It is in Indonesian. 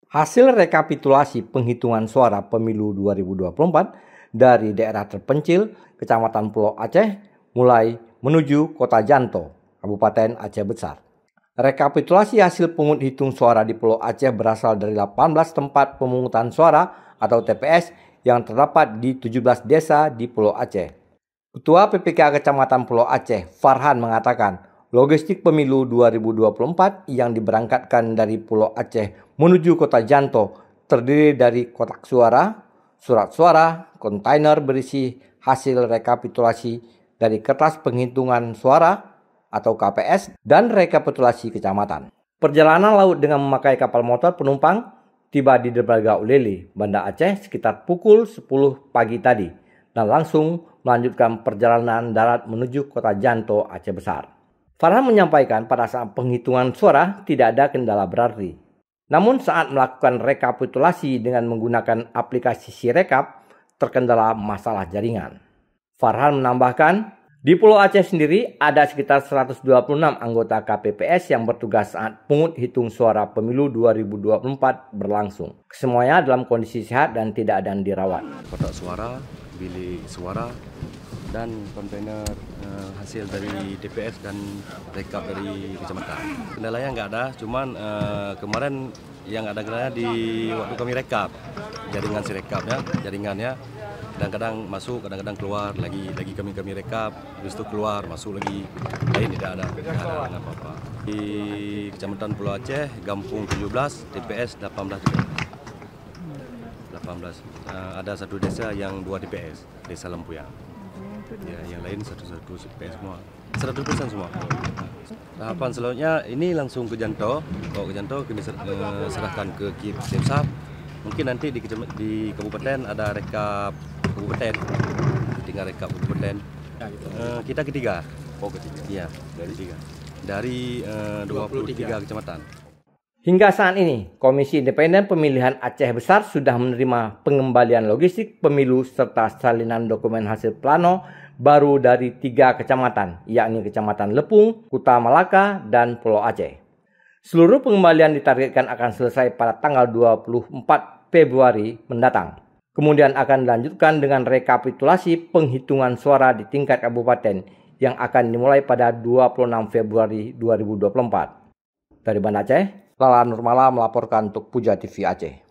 Hasil rekapitulasi penghitungan suara pemilu 2024 dari daerah terpencil Kecamatan Pulau Aceh mulai menuju Kota Janto, Kabupaten Aceh Besar. Rekapitulasi hasil pungut hitung suara di Pulau Aceh berasal dari 18 tempat pemungutan suara atau TPS yang terdapat di 17 desa di Pulau Aceh. Ketua PPK Kecamatan Pulau Aceh, Farhan, mengatakan logistik pemilu 2024 yang diberangkatkan dari Pulau Aceh menuju Kota Janto terdiri dari kotak suara, surat suara, kontainer berisi hasil rekapitulasi dari kertas penghitungan suara atau KPS, dan rekapitulasi kecamatan. Perjalanan laut dengan memakai kapal motor penumpang tiba di Dermaga Ulele, Banda Aceh sekitar pukul 10 pagi tadi dan langsung melanjutkan perjalanan darat menuju Kota Janto, Aceh Besar. Farhan menyampaikan pada saat penghitungan suara tidak ada kendala berarti. Namun saat melakukan rekapitulasi dengan menggunakan aplikasi Sirekap, terkendala masalah jaringan. Farhan menambahkan, di Pulau Aceh sendiri ada sekitar 126 anggota KPPS yang bertugas saat pungut hitung suara pemilu 2024 berlangsung. Semuanya dalam kondisi sehat dan tidak ada yang dirawat. Kotak suara, bilik suara, dan kontainer hasil dari DPS dan rekap dari kecamatan. Kendalanya nggak ada, cuman kemarin yang ada kendalanya di waktu kami rekap, jaringan Sirekap ya, jaringannya kadang-kadang masuk, kadang-kadang keluar, lagi kami rekap, habis itu keluar, masuk lagi, lain tidak ada apa-apa. Di Kecamatan Pulau Aceh, Gampung 17, TPS 18. Ada satu desa yang 2 DPS, Desa Lempuyang. Ya, yang lain satu DPS semua, 100% semua. Tahapan selanjutnya ini langsung ke Janto. Kalau ke Janto kami serahkan ke Kipsap. Mungkin nanti di kabupaten ada rekap kabupaten, tinggal rekap kabupaten. Kita ketiga. Oh, ketiga. Iya, dari 23 kecamatan. Hingga saat ini, Komisi Independen Pemilihan Aceh Besar sudah menerima pengembalian logistik pemilu serta salinan dokumen hasil plano baru dari 3 kecamatan, yakni Kecamatan Lepung, Kuta Malaka, dan Pulau Aceh. Seluruh pengembalian ditargetkan akan selesai pada tanggal 24 Februari mendatang. Kemudian akan dilanjutkan dengan rekapitulasi penghitungan suara di tingkat kabupaten yang akan dimulai pada 26 Februari 2024. Dari Banda Aceh, Lala Nurmala melaporkan untuk Puja TV Aceh.